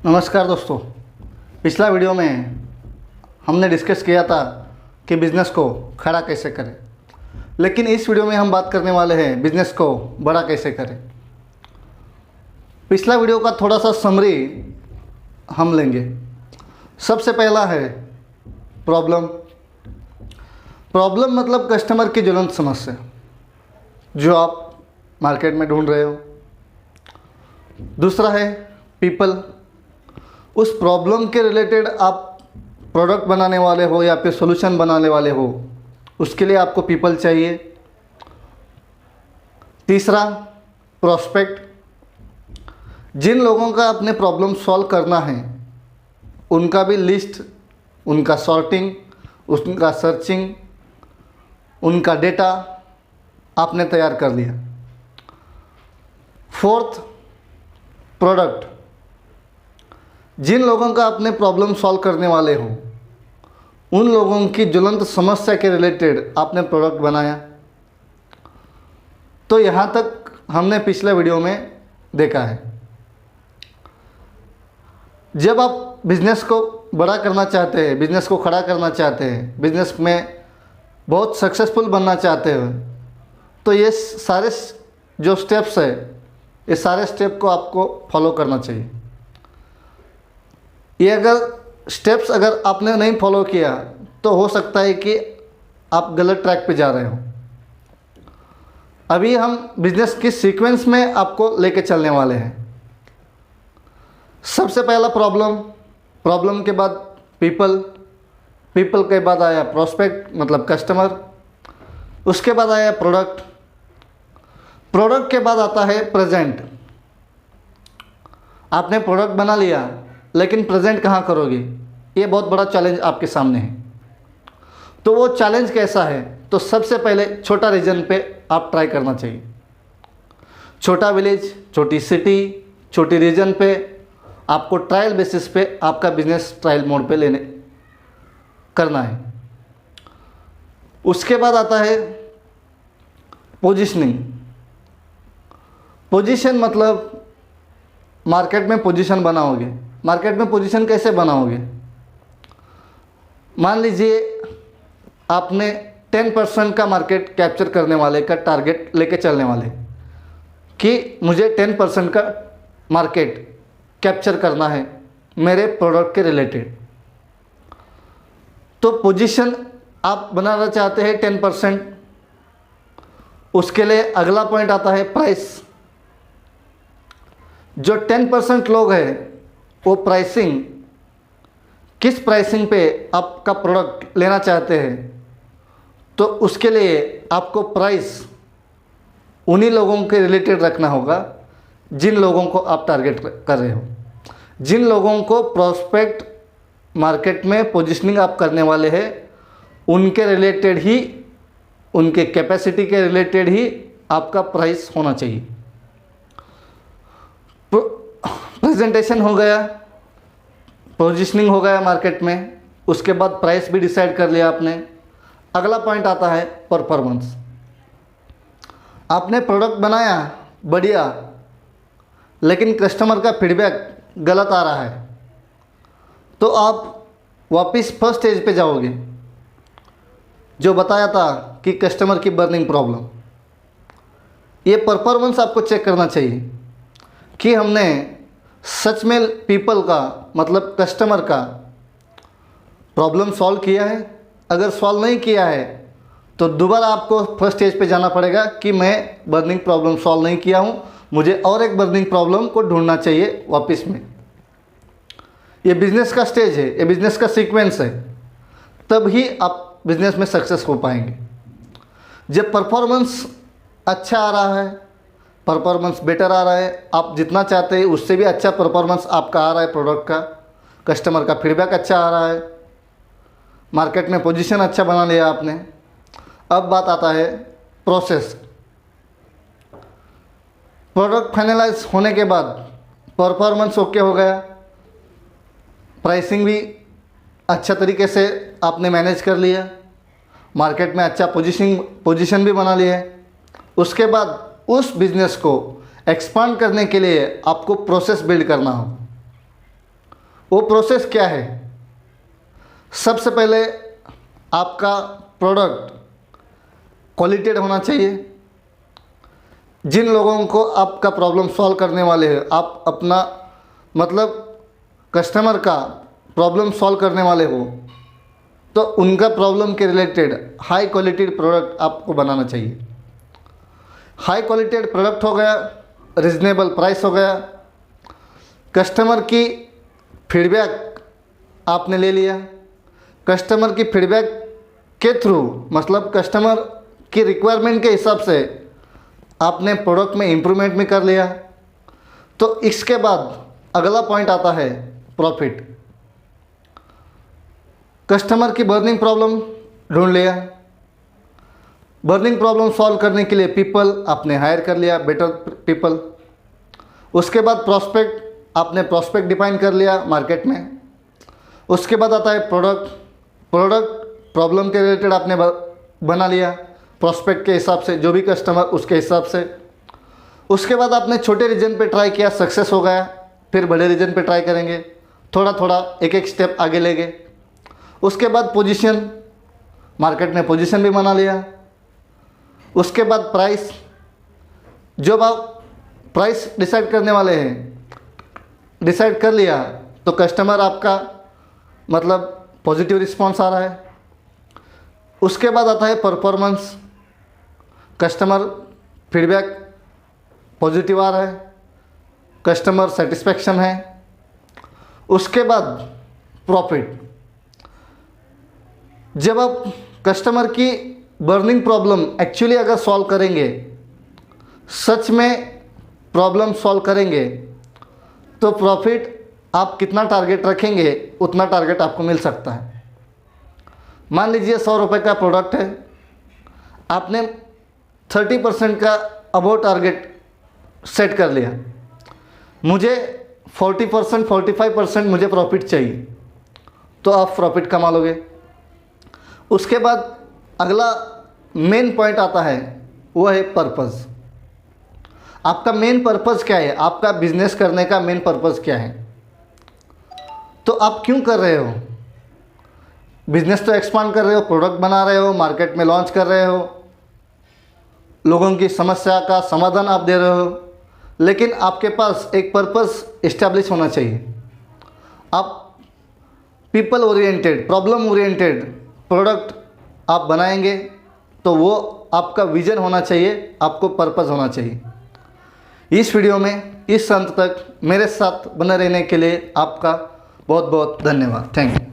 नमस्कार दोस्तों। पिछला वीडियो में हमने डिस्कस किया था कि बिज़नेस को खड़ा कैसे करें, लेकिन इस वीडियो में हम बात करने वाले हैं बिज़नेस को बड़ा कैसे करें। पिछला वीडियो का थोड़ा सा समरी हम लेंगे। सबसे पहला है प्रॉब्लम। प्रॉब्लम मतलब कस्टमर की ज्वलंत समस्या जो आप मार्केट में ढूंढ रहे हो। दूसरा है पीपल। उस प्रॉब्लम के रिलेटेड आप प्रोडक्ट बनाने वाले हो या फिर सॉल्यूशन बनाने वाले हो, उसके लिए आपको पीपल चाहिए। तीसरा प्रोस्पेक्ट। जिन लोगों का अपने प्रॉब्लम सॉल्व करना है उनका भी लिस्ट, उनका सॉर्टिंग, उनका सर्चिंग, उनका डेटा आपने तैयार कर लिया। Fourth product. जिन लोगों का अपने प्रॉब्लम सॉल्व करने वाले हो उन लोगों की ज्वलंत समस्या के रिलेटेड आपने प्रोडक्ट बनाया। तो यहाँ तक हमने पिछले वीडियो में देखा है। जब आप बिज़नेस को बड़ा करना चाहते हैं, बिज़नेस को खड़ा करना चाहते हैं, बिज़नेस में बहुत सक्सेसफुल बनना चाहते हो, तो ये सारे जो स्टेप्स है, ये सारे स्टेप को आपको फॉलो करना चाहिए। ये अगर आपने नहीं फॉलो किया तो हो सकता है कि आप गलत ट्रैक पे जा रहे हो। अभी हम बिजनेस की सीक्वेंस में आपको लेके चलने वाले हैं। सबसे पहला प्रॉब्लम, प्रॉब्लम के बाद पीपल, पीपल के बाद आया प्रोस्पेक्ट मतलब कस्टमर, उसके बाद आया प्रोडक्ट, प्रोडक्ट के बाद आता है प्रेजेंट। आपने प्रोडक्ट बना लिया लेकिन प्रेजेंट कहाँ करोगे, ये बहुत बड़ा चैलेंज आपके सामने है। तो वो चैलेंज कैसा है? तो सबसे पहले छोटा रीजन पे आप ट्राई करना चाहिए। छोटा विलेज, छोटी सिटी, छोटी रीजन पे आपको ट्रायल बेसिस पे आपका बिजनेस ट्रायल मोड पे लेने करना है। उसके बाद आता है पोजीशनिंग। पोजीशन मतलब मार्केट में पोजीशन बनाओगे। मार्केट में पोजीशन कैसे बनाओगे? मान लीजिए आपने 10% का मार्केट कैप्चर करने वाले का टारगेट लेके चलने वाले कि मुझे 10% का मार्केट कैप्चर करना है मेरे प्रोडक्ट के रिलेटेड। तो पोजीशन आप बनाना चाहते हैं 10%। उसके लिए अगला पॉइंट आता है प्राइस। जो 10% लोग हैं वो प्राइसिंग, किस प्राइसिंग पे आपका प्रोडक्ट लेना चाहते हैं, तो उसके लिए आपको प्राइस उन्हीं लोगों के रिलेटेड रखना होगा जिन लोगों को आप टारगेट कर रहे हो। जिन लोगों को प्रोस्पेक्ट मार्केट में पोजीशनिंग आप करने वाले हैं उनके रिलेटेड ही, उनके कैपेसिटी के रिलेटेड ही आपका प्राइस होना चाहिए। प्रेजेंटेशन हो गया, पोजीशनिंग हो गया मार्केट में, उसके बाद प्राइस भी डिसाइड कर लिया आपने। अगला पॉइंट आता है परफॉर्मेंस। आपने प्रोडक्ट बनाया बढ़िया, लेकिन कस्टमर का फीडबैक गलत आ रहा है, तो आप वापस फर्स्ट स्टेज पे जाओगे जो बताया था कि कस्टमर की बर्निंग प्रॉब्लम। ये परफॉर्मेंस आपको चेक करना चाहिए कि हमने सच में पीपल का मतलब कस्टमर का प्रॉब्लम सॉल्व किया है। अगर सॉल्व नहीं किया है तो दोबारा आपको फर्स्ट स्टेज पे जाना पड़ेगा कि मैं बर्निंग प्रॉब्लम सॉल्व नहीं किया हूँ, मुझे और एक बर्निंग प्रॉब्लम को ढूंढना चाहिए वापस में। ये बिज़नेस का स्टेज है, ये बिज़नेस का सीक्वेंस है, तब ही आप बिज़नेस में सक्सेस हो पाएंगे। जब परफॉर्मेंस अच्छा आ रहा है, परफॉर्मेंस बेटर आ रहा है, आप जितना चाहते हैं उससे भी अच्छा परफॉर्मेंस आपका आ रहा है प्रोडक्ट का, कस्टमर का फीडबैक अच्छा आ रहा है, मार्केट में पोजीशन अच्छा बना लिया आपने। अब बात आता है प्रोसेस। प्रोडक्ट फाइनलाइज होने के बाद परफॉर्मेंस ओके हो गया, प्राइसिंग भी अच्छा तरीके से आपने मैनेज कर लिया, मार्केट में अच्छा पोजीशन भी बना लिया। उसके बाद उस बिज़नेस को एक्सपांड करने के लिए आपको प्रोसेस बिल्ड करना हो। वो प्रोसेस क्या है? सबसे पहले आपका प्रोडक्ट क्वालिटेड होना चाहिए। जिन लोगों को आपका प्रॉब्लम सॉल्व करने वाले हैं, आप अपना मतलब कस्टमर का प्रॉब्लम सॉल्व करने वाले हो, तो उनका प्रॉब्लम के रिलेटेड हाई क्वालिटी प्रोडक्ट आपको बनाना चाहिए। हाई क्वालिटी प्रोडक्ट हो गया, रिजनेबल प्राइस हो गया, कस्टमर की फीडबैक आपने ले लिया, कस्टमर की फीडबैक के थ्रू मतलब कस्टमर की रिक्वायरमेंट के हिसाब से आपने प्रोडक्ट में इम्प्रूवमेंट भी कर लिया। तो इसके बाद अगला पॉइंट आता है प्रॉफिट। कस्टमर की बर्निंग प्रॉब्लम ढूंढ लिया, बर्निंग प्रॉब्लम सॉल्व करने के लिए पीपल आपने हायर कर लिया, बेटर पीपल। उसके बाद प्रॉस्पेक्ट, आपने प्रॉस्पेक्ट डिफाइन कर लिया मार्केट में। उसके बाद आता है प्रोडक्ट, प्रोडक्ट प्रॉब्लम के रिलेटेड आपने बना लिया प्रॉस्पेक्ट के हिसाब से, जो भी कस्टमर उसके हिसाब से। उसके बाद आपने छोटे रीजन पे ट्राई किया, सक्सेस हो गया, फिर बड़े रीजन पे ट्राई करेंगे, थोड़ा थोड़ा एक एक स्टेप आगे ले गए। उसके बाद पोजीशन, मार्केट में पोजीशन भी बना लिया। उसके बाद प्राइस, जब आप प्राइस डिसाइड करने वाले हैं, डिसाइड कर लिया तो कस्टमर आपका मतलब पॉजिटिव रिस्पॉन्स आ रहा है। उसके बाद आता है परफॉर्मेंस, कस्टमर फीडबैक पॉजिटिव आ रहा है, कस्टमर सेटिस्फेक्शन है। उसके बाद प्रॉफिट, जब आप कस्टमर की बर्निंग प्रॉब्लम एक्चुअली अगर सॉल्व करेंगे, सच में प्रॉब्लम सॉल्व करेंगे, तो प्रॉफिट आप कितना टारगेट रखेंगे उतना टारगेट आपको मिल सकता है। मान लीजिए 100 रुपये का प्रोडक्ट है, आपने 30% का अबोव टारगेट सेट कर लिया, मुझे 40% 45% मुझे प्रॉफिट चाहिए, तो आप प्रॉफिट कमा लोगे। उसके बाद अगला मेन पॉइंट आता है, वो है पर्पज़। आपका मेन पर्पज़ क्या है? आपका बिजनेस करने का मेन पर्पज़ क्या है? तो आप क्यों कर रहे हो? बिजनेस तो एक्सपांड कर रहे हो, प्रोडक्ट बना रहे हो, मार्केट में लॉन्च कर रहे हो, लोगों की समस्या का समाधान आप दे रहे हो, लेकिन आपके पास एक पर्पज़ इस्टेब्लिश होना चाहिए। आप people oriented, problem oriented product आप बनाएंगे तो वो आपका विज़न होना चाहिए, आपको पर्पज़ होना चाहिए। इस वीडियो में इस अंत तक मेरे साथ बने रहने के लिए आपका बहुत बहुत धन्यवाद। Thank you.